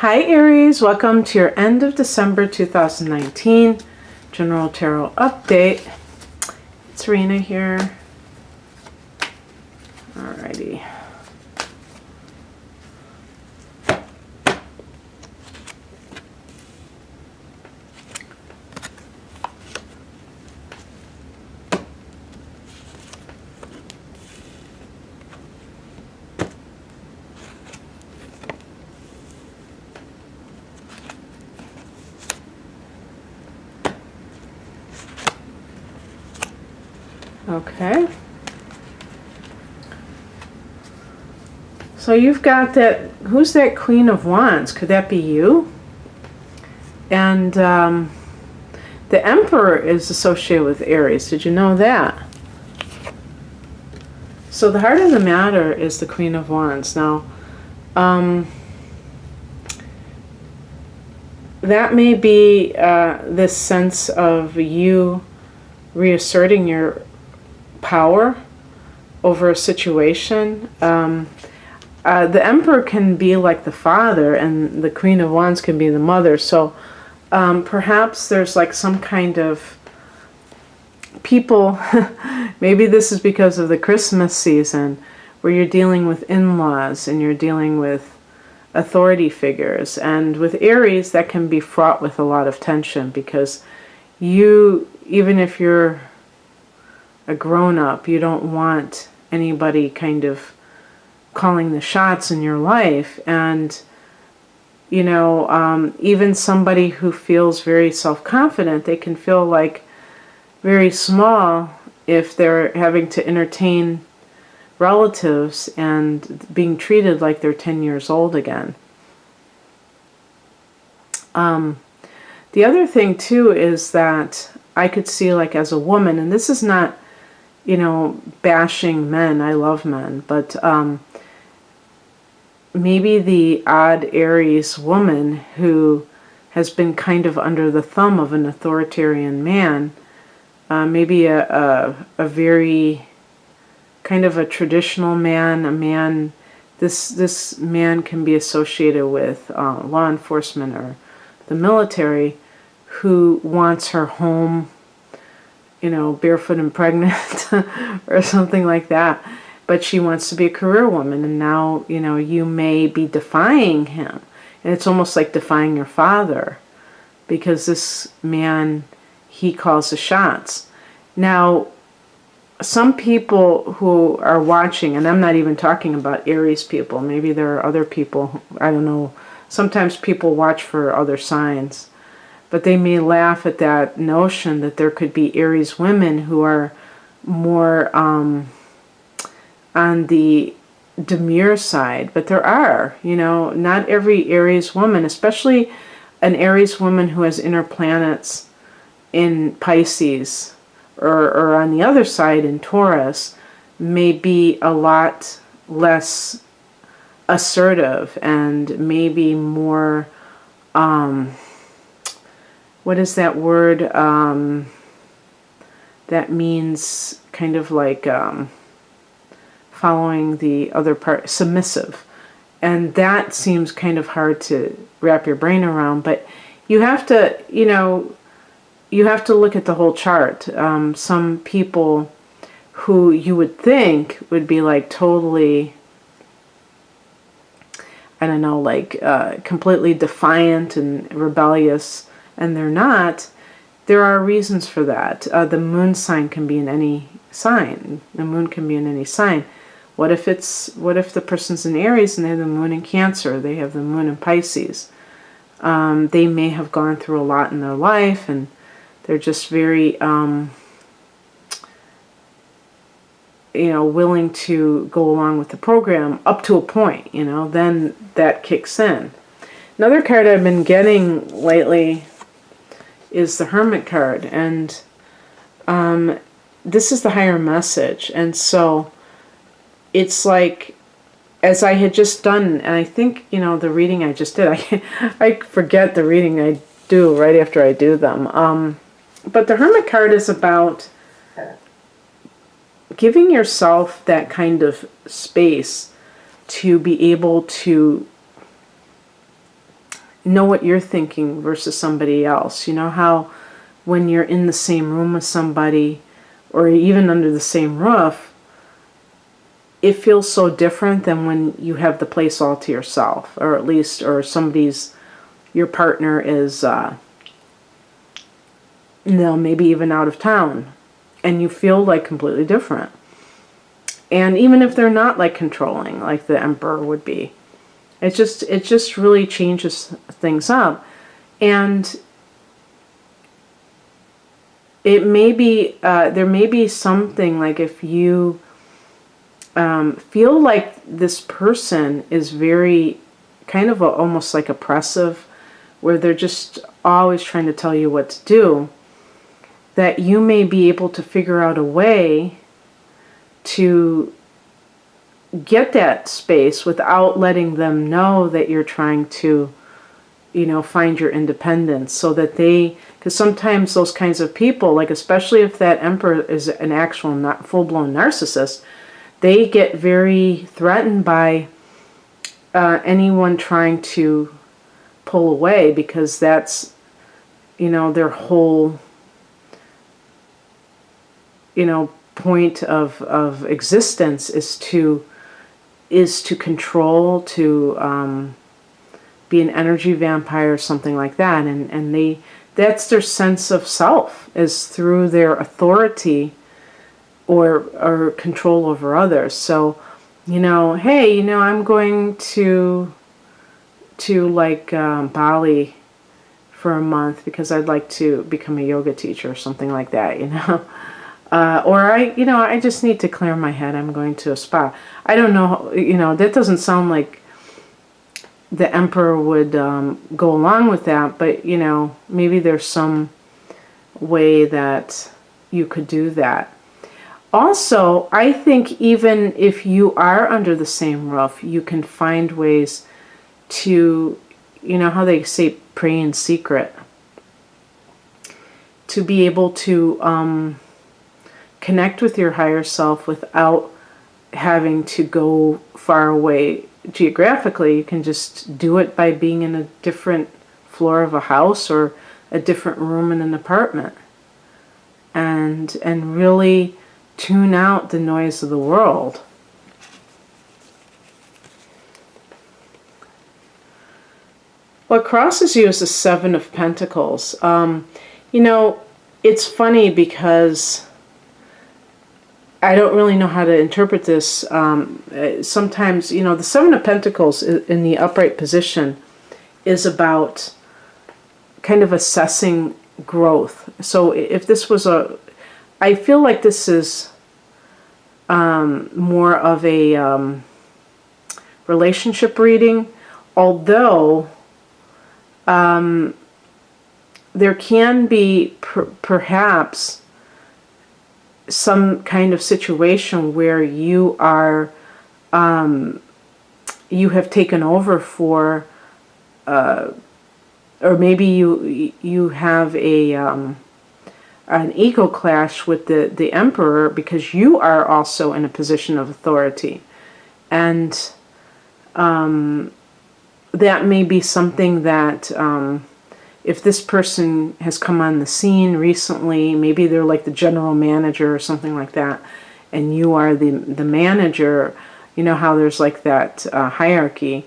Hi Aries, welcome to your end of December 2019 General Tarot Update. It's Rena here. Alrighty. Okay. So you've got that, who's that Queen of Wands? Could that be you? And the Emperor is associated with Aries. Did you know that? So the heart of the matter is the Queen of Wands. Now, that may be this sense of you reasserting your power over a situation. The Emperor can be like the father, and the Queen of Wands can be the mother. So perhaps there's like some kind of people, maybe this is because of the Christmas season, where you're dealing with in-laws and you're dealing with authority figures. And with Aries, that can be fraught with a lot of tension, because you, even if you're a grown-up, you don't want anybody kind of calling the shots in your life. And you know, even somebody who feels very self-confident, they can feel like very small if they're having to entertain relatives and being treated like they're 10 years old again. The other thing too is that I could see, like, as a woman, and this is not, you know, bashing men, I love men, but maybe the odd Aries woman who has been kind of under the thumb of an authoritarian man, maybe a very kind of a traditional man, a man, this man can be associated with law enforcement or the military, who wants her home, you know, barefoot and pregnant or something like that. But she wants to be a career woman, and now, you know, you may be defying him. And it's almost like defying your father, because this man, he calls the shots. Now, some people who are watching, and I'm not even talking about Aries people, maybe there are other people, I don't know, sometimes people watch for other signs, but they may laugh at that notion that there could be Aries women who are more on the demure side. But there are, you know, not every Aries woman, especially an Aries woman who has inner planets in Pisces or on the other side in Taurus, may be a lot less assertive and maybe more, what is that word, that means kind of like following the other part, submissive. And that seems kind of hard to wrap your brain around, but you have to, you know, you have to look at the whole chart. Some people who you would think would be like totally, I don't know, like completely defiant and rebellious, and they're not. There are reasons for that. The moon sign can be in any sign. The moon can be in any sign. What if the person's in Aries and they have the moon in Cancer? They have the moon in Pisces. They may have gone through a lot in their life, and they're just very, you know, willing to go along with the program up to a point, you know, then that kicks in. Another card I've been getting lately is the Hermit card, and this is the higher message. And so it's like, as I had just done, and I think, you know, the reading I just did, I forget the reading I do right after I do them. But the Hermit card is about giving yourself that kind of space to be able to know what you're thinking versus somebody else. You know how when you're in the same room with somebody, or even under the same roof, it feels so different than when you have the place all to yourself, or at least, or your partner is, maybe even out of town, and you feel like completely different. And even if they're not like controlling, like the Emperor would be, it just really changes things up. And it may be, there may be something like if you feel like this person is very kind of almost like oppressive, where they're just always trying to tell you what to do, that you may be able to figure out a way to get that space without letting them know that you're trying to, find your independence, so that because sometimes those kinds of people, like especially if that Emperor is an actual not full-blown narcissist, they get very threatened by anyone trying to pull away, because that's, their whole, point of existence is to control, to be an energy vampire or something like that. And that's their sense of self, is through their authority or control over others. So, hey, I'm going to like Bali for a month because I'd like to become a yoga teacher or something like that, or I just need to clear my head. I'm going to a spa. I don't know, that doesn't sound like the Emperor would go along with that, but, maybe there's some way that you could do that. Also, I think even if you are under the same roof, you can find ways to, how they say, pray in secret, to be able to connect with your higher self without having to go far away geographically. You can just do it by being in a different floor of a house or a different room in an apartment, and really tune out the noise of the world. What crosses you is the Seven of Pentacles. It's funny because I don't really know how to interpret this. Sometimes, the Seven of Pentacles in the upright position is about kind of assessing growth. So if this was I feel like this is more of a relationship reading, although there can be perhaps some kind of situation where you are, you have taken over for, or maybe you have an ego clash with the Emperor, because you are also in a position of authority, and that may be something that if this person has come on the scene recently, maybe they're like the general manager or something like that, and you are the manager. You know how there's like that hierarchy,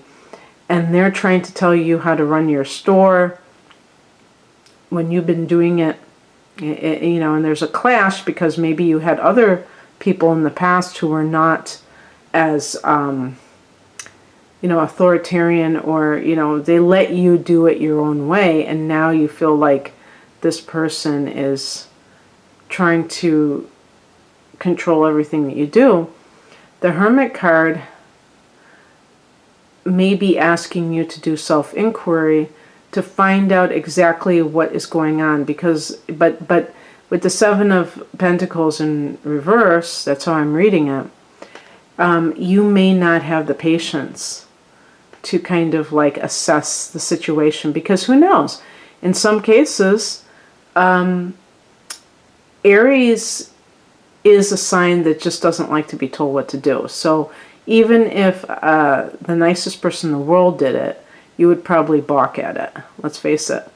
and they're trying to tell you how to run your store when you've been doing it, and there's a clash because maybe you had other people in the past who were not as authoritarian, or, they let you do it your own way, and now you feel like this person is trying to control everything that you do. The Hermit card may be asking you to do self-inquiry to find out exactly what is going on, but with the Seven of Pentacles in reverse, that's how I'm reading it, you may not have the patience to kind of like assess the situation, because who knows? In some cases, Aries is a sign that just doesn't like to be told what to do. So even if the nicest person in the world did it, you would probably balk at it. Let's face it.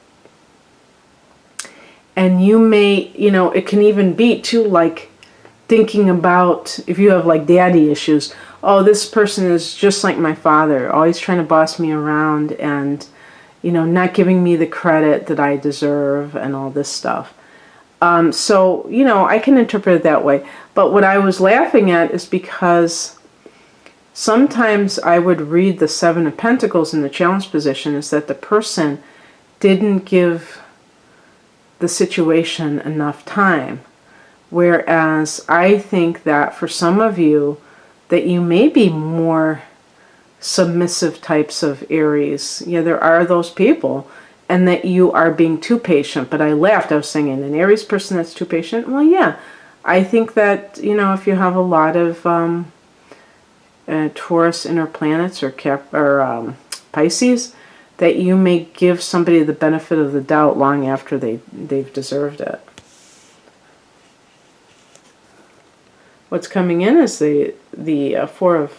And you may, you know, it can even be too, like, thinking about if you have like daddy issues. Oh, this person is just like my father, always trying to boss me around and, you know, not giving me the credit that I deserve and all this stuff. So, you know, I can interpret it that way. But what I was laughing at is because sometimes I would read the Seven of Pentacles in the challenge position is that the person didn't give the situation enough time. Whereas I think that for some of you, that you may be more submissive types of Aries. Yeah, there are those people, and that you are being too patient. But I laughed. I was saying, an Aries person that's too patient? Well, yeah. I think that, you know, if you have a lot of Taurus inner planets or Pisces, that you may give somebody the benefit of the doubt long after they've deserved it. What's coming in is the Four of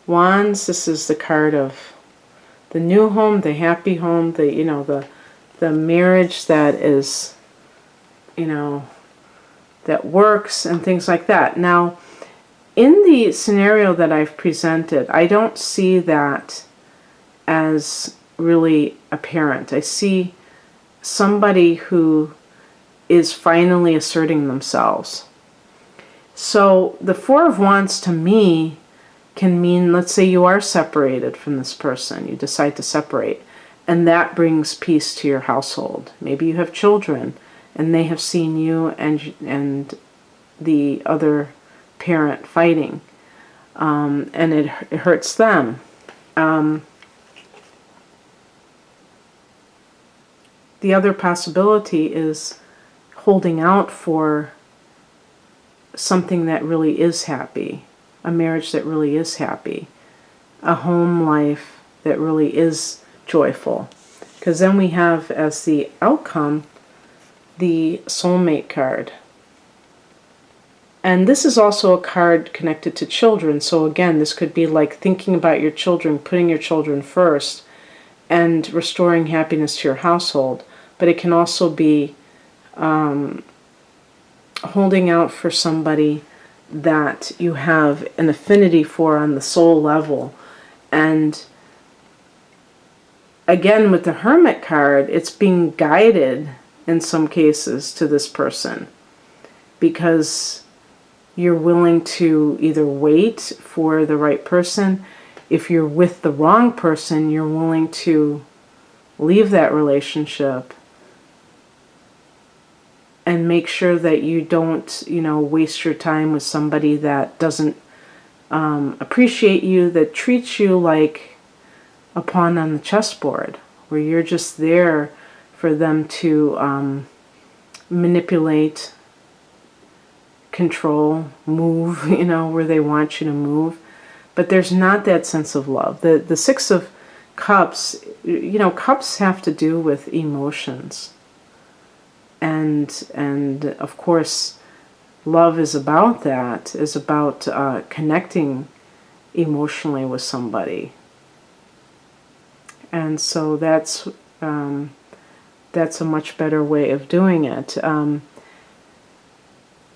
Wands. This is the card of the new home, the happy home, the marriage that is, you know, that works and things like that. Now, in the scenario that I've presented, I don't see that as really apparent. I see somebody who is finally asserting themselves. So the Four of Wands to me can mean, let's say you are separated from this person. You decide to separate. And that brings peace to your household. Maybe you have children and they have seen you and the other parent fighting. And it hurts them. The other possibility is holding out for something that really is happy, a marriage that really is happy, a home life that really is joyful. Because then we have as the outcome the Soulmate card. And this is also a card connected to children. So again, this could be like thinking about your children, putting your children first, and restoring happiness to your household. But it can also be holding out for somebody that you have an affinity for on the soul level. And again, with the Hermit card, it's being guided in some cases to this person because you're willing to either wait for the right person. If you're with the wrong person, you're willing to leave that relationship and make sure that you don't, you know, waste your time with somebody that doesn't appreciate you, that treats you like a pawn on the chessboard, where you're just there for them to manipulate, control, move, you know, where they want you to move. But there's not that sense of love. The Six of Cups, you know, cups have to do with emotions. And of course, love is about that, is about connecting emotionally with somebody. And so that's a much better way of doing it.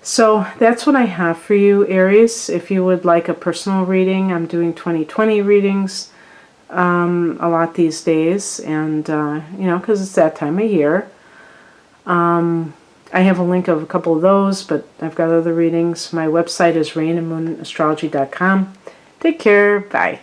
So that's what I have for you, Aries. If you would like a personal reading, I'm doing 20/20 readings a lot these days, and you know, because it's that time of year. I have a link of a couple of those, but I've got other readings. My website is rainandmoonastrology.com. Take care. Bye.